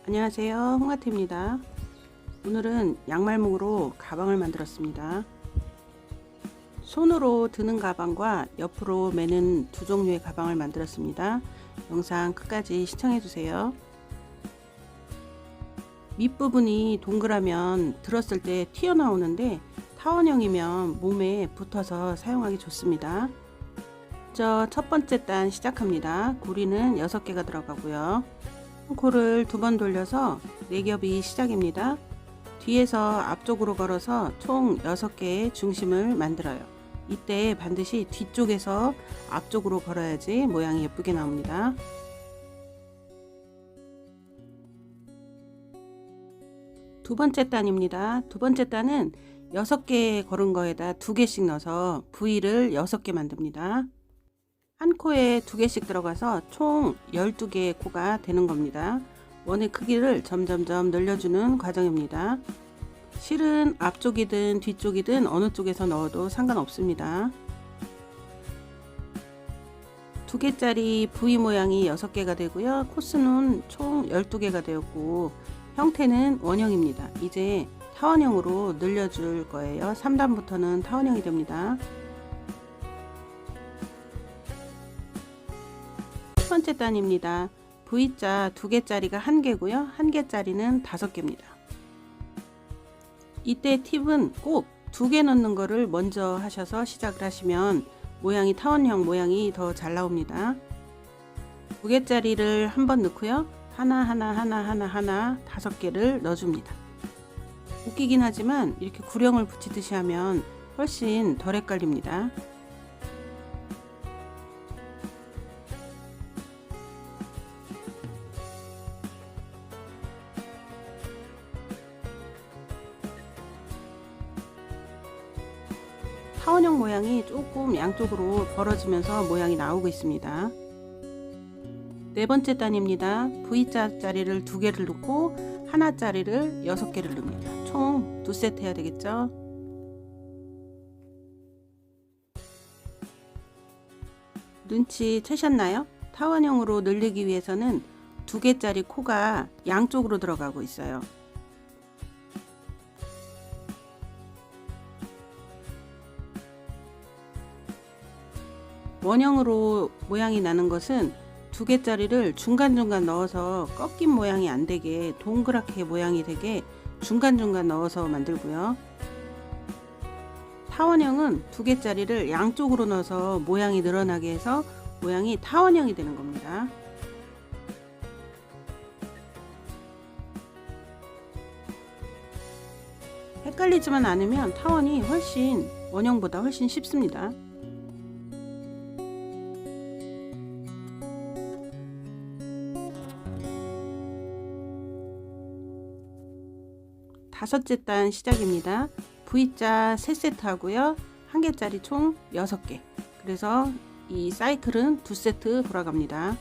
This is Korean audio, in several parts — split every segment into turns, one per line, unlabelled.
안녕하세요, 홍아태입니다. 오늘은 양말목으로 가방을 만들었습니다. 손으로 드는 가방과 옆으로 매는 두 종류의 가방을 만들었습니다. 영상 끝까지 시청해주세요. 밑부분이 동그라면 들었을 때 튀어나오는데 타원형이면 몸에 붙어서 사용하기 좋습니다. 첫 번째 단 시작합니다. 고리는 6개가 들어가고요. 코를 2번 돌려서 4겹이 시작입니다. 뒤에서 앞쪽으로 걸어서 총 6개의 중심을 만들어요. 이때 반드시 뒤쪽에서 앞쪽으로 걸어야지 모양이 예쁘게 나옵니다. 두 번째 단입니다. 두 번째 단은 6개 걸은 거에다 2개씩 넣어서 V를 6개 만듭니다. 한 코에 2개씩 들어가서 총 12개의 코가 되는 겁니다. 원의 크기를 점점점 늘려주는 과정입니다. 실은 앞쪽이든 뒤쪽이든 어느 쪽에서 넣어도 상관없습니다. 2개짜리 V 모양이 6개가 되고요. 코스는 총 12개가 되었고 형태는 원형입니다. 이제 타원형으로 늘려줄 거예요. 3단부터는 타원형이 됩니다. 첫 번째 단입니다. V자 2개짜리가 1개고요. 1개짜리는 5개입니다. 이때 팁은 꼭 2개 넣는 거를 먼저 하셔서 시작을 하시면 모양이 타원형 모양이 더 잘 나옵니다. 2개짜리를 한번 넣고요. 하나 5개를 넣어줍니다. 웃기긴 하지만 이렇게 구령을 붙이듯이 하면 훨씬 덜 헷갈립니다. 타원형 모양이 조금 양쪽으로 벌어지면서 모양이 나오고 있습니다. 네 번째 단입니다. V자 짜리를 2개를 넣고 하나짜리를 6개를 넣습니다. 총 2세트 해야 되겠죠? 눈치채셨나요? 타원형으로 늘리기 위해서는 2개짜리 코가 양쪽으로 들어가고 있어요. 원형으로 모양이 나는 것은 2개짜리를 중간중간 넣어서 꺾인 모양이 안 되게 동그랗게 모양이 되게 중간중간 넣어서 만들고요. 타원형은 2개짜리를 양쪽으로 넣어서 모양이 늘어나게 해서 모양이 타원형이 되는 겁니다. 헷갈리지만 않으면 타원이 원형보다 훨씬 쉽습니다. 다섯째 단 시작입니다. V자 3세트 하고요. 1개짜리 총 6개. 그래서 이 사이클은 2세트 돌아갑니다.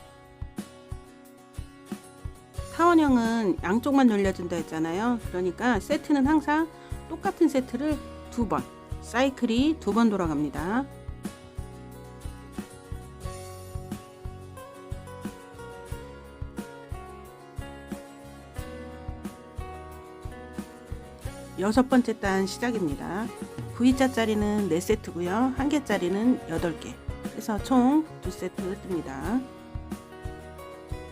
타원형은 양쪽만 돌려준다 했잖아요. 그러니까 세트는 항상 똑같은 세트를 2번, 사이클이 2번 돌아갑니다. 여섯 번째 단 시작입니다. V자 짜리는 4세트고요. 1개짜리는 8개. 그래서 총 2세트 뜹니다.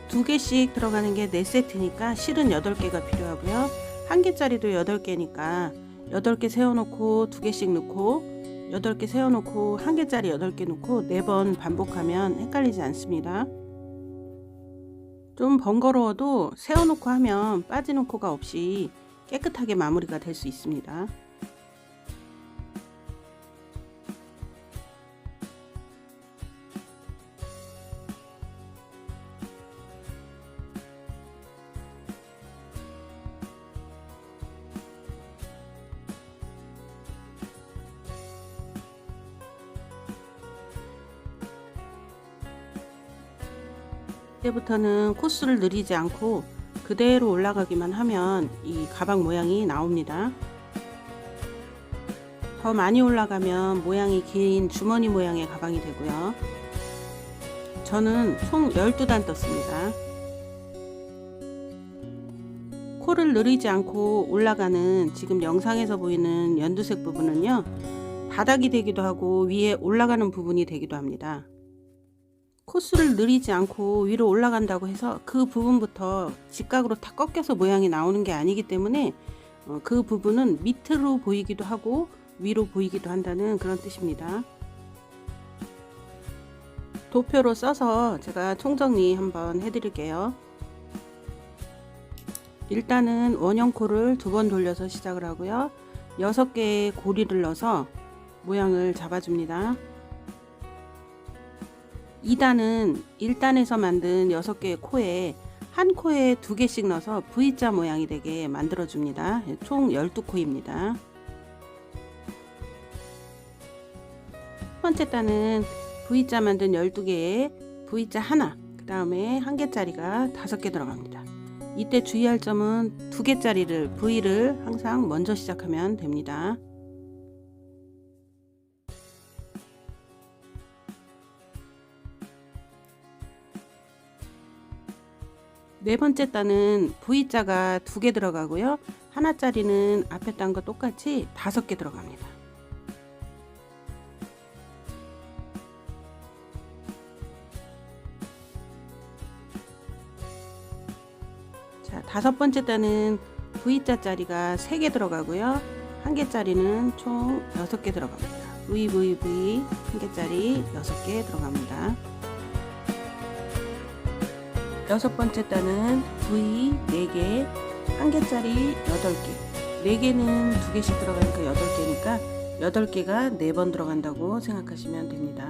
2개씩 들어가는 게 4세트니까 실은 8개가 필요하고요. 1개짜리도 8개니까 8개 세워놓고 2개씩 넣고 8개 세워놓고 1개짜리 8개 넣고 4번 반복하면 헷갈리지 않습니다. 좀 번거로워도 세워놓고 하면 빠지는 코가 없이 깨끗하게 마무리가 될 수 있습니다. 이때부터는 코스를 늘리지 않고 그대로 올라가기만 하면 이 가방 모양이 나옵니다. 더 많이 올라가면 모양이 긴 주머니 모양의 가방이 되고요. 저는 총 12단 떴습니다. 코를 느리지 않고 올라가는 지금 영상에서 보이는 연두색 부분은요, 바닥이 되기도 하고 위에 올라가는 부분이 되기도 합니다. 코수를 느리지 않고 위로 올라간다고 해서 그 부분부터 직각으로 다 꺾여서 모양이 나오는 게 아니기 때문에 그 부분은 밑으로 보이기도 하고 위로 보이기도 한다는 그런 뜻입니다. 도표로 써서 제가 총정리 한번 해드릴게요. 일단은 원형코를 2번 돌려서 시작을 하고요. 6개의 고리를 넣어서 모양을 잡아줍니다. 2단은 1단에서 만든 6개의 코에 한 코에 2개씩 넣어서 V자 모양이 되게 만들어 줍니다. 총 12코입니다. 첫 번째 단은 V자 만든 12개에 V자 하나, 그 다음에 1개짜리가 5개 들어갑니다. 이때 주의할 점은 2개짜리를 V를 항상 먼저 시작하면 됩니다. 네 번째 단은 V자가 2개 들어가고요. 하나짜리는 앞에 단과 똑같이 5개 들어갑니다. 자, 5번째 단은 V자짜리가 3개 들어가고요. 1개짜리는 총 6개 들어갑니다. V, 1개짜리 6개 들어갑니다. 6번째 단은 V 4개, 1개짜리 8개, 4개는 2개씩 들어가니까 8개니까 8개가 4번 들어간다고 생각하시면 됩니다.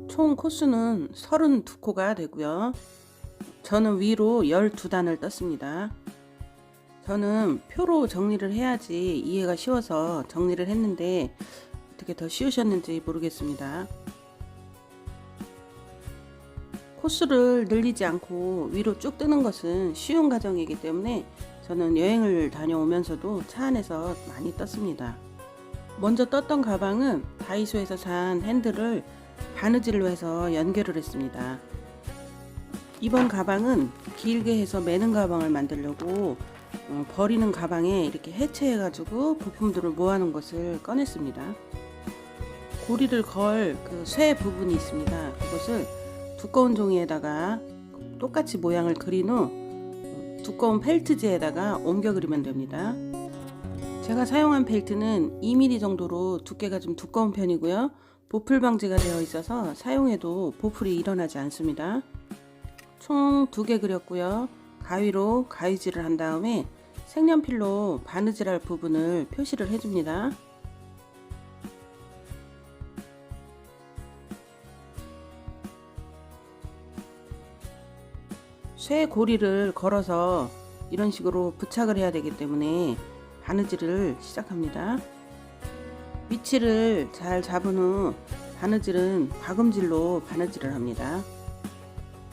총 코수는 32코가 되고요. 저는 위로 12단을 떴습니다. 저는 표로 정리를 해야지 이해가 쉬워서 정리를 했는데 어떻게 더 쉬우셨는지 모르겠습니다. 코수를 늘리지 않고 위로 쭉 뜨는 것은 쉬운 과정이기 때문에 저는 여행을 다녀오면서도 차 안에서 많이 떴습니다. 먼저 떴던 가방은 다이소에서 산 핸들을 바느질로 해서 연결을 했습니다. 이번 가방은 길게 해서 매는 가방을 만들려고 버리는 가방에 이렇게 해체해 가지고 부품들을 모아놓은 것을 꺼냈습니다. 고리를 걸 그 쇠 부분이 있습니다. 그것을 두꺼운 종이에다가 똑같이 모양을 그린 후 두꺼운 펠트지에다가 옮겨 그리면 됩니다. 제가 사용한 펠트는 2mm 정도로 두께가 좀 두꺼운 편이고요. 보풀 방지가 되어 있어서 사용해도 보풀이 일어나지 않습니다. 총 2개 그렸고요. 가위로 가위질을 한 다음에 색연필로 바느질할 부분을 표시를 해줍니다. 쇠 고리를 걸어서 이런 식으로 부착을 해야 되기 때문에 바느질을 시작합니다. 위치를 잘 잡은 후 바느질은 과금질로 바느질을 합니다.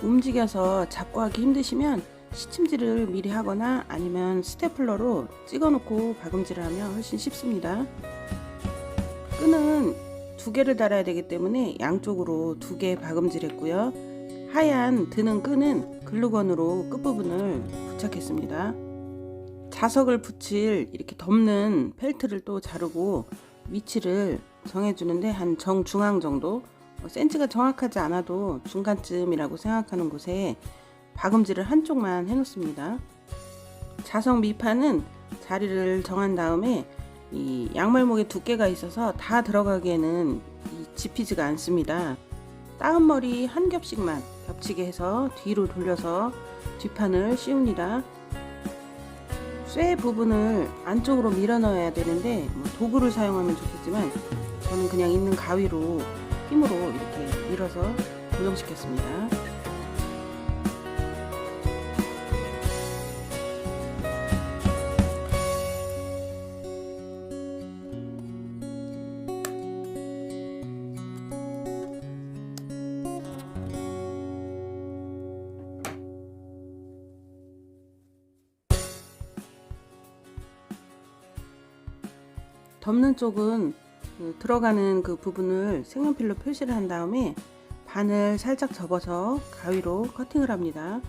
움직여서 잡고 하기 힘드시면 시침질을 미리 하거나 아니면 스테플러로 찍어 놓고 과금질을 하면 훨씬 쉽습니다. 끈은 2개를 달아야 되기 때문에 양쪽으로 2개 과금질 했고요. 하얀 드는 끈은 글루건으로 끝부분을 부착했습니다. 자석을 붙일 이렇게 덮는 펠트를 또 자르고 위치를 정해주는데 한 정중앙 정도, 센치가 정확하지 않아도 중간쯤이라고 생각하는 곳에 박음질을 한쪽만 해놓습니다. 자석 밑판은 자리를 정한 다음에 이 양말목에 두께가 있어서 다 들어가기에는 집히지가 않습니다. 따은 머리 한 겹씩만 겹치게 해서 뒤로 돌려서 뒷판을 씌웁니다. 쇠 부분을 안쪽으로 밀어 넣어야 되는데 도구를 사용하면 좋겠지만 저는 그냥 있는 가위로 힘으로 이렇게 밀어서 고정시켰습니다. 덮는 쪽은 들어가는 그 부분을 색연필로 표시를 한 다음에 반을 살짝 접어서 가위로 커팅을 합니다.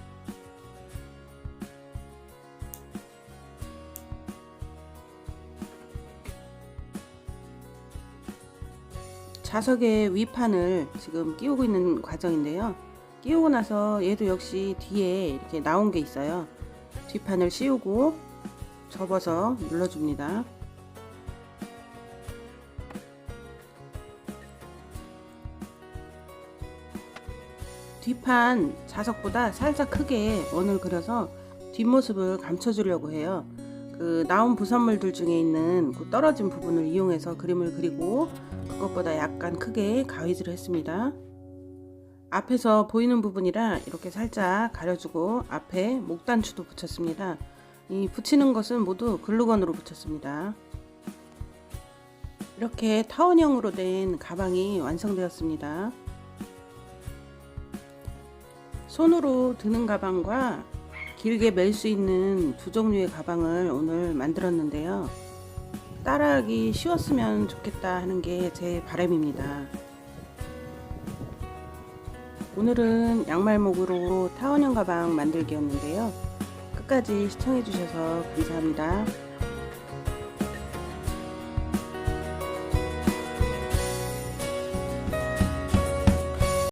자석의 위판을 지금 끼우고 있는 과정인데요. 끼우고 나서 얘도 역시 뒤에 이렇게 나온 게 있어요. 뒷판을 씌우고 접어서 눌러줍니다. 뒷판 자석보다 살짝 크게 원을 그려서 뒷모습을 감춰주려고 해요. 그 나온 부선물들 중에 있는 그 떨어진 부분을 이용해서 그림을 그리고 그것보다 약간 크게 가위질을 했습니다. 앞에서 보이는 부분이라 이렇게 살짝 가려주고 앞에 목단추도 붙였습니다. 이 붙이는 것은 모두 글루건으로 붙였습니다. 이렇게 타원형으로 된 가방이 완성되었습니다. 손으로 드는 가방과 길게 멜 수 있는 두 종류의 가방을 오늘 만들었는데요. 따라하기 쉬웠으면 좋겠다 하는 게 제 바람입니다. 오늘은 양말목으로 타원형 가방 만들기였는데요. 끝까지 시청해 주셔서 감사합니다.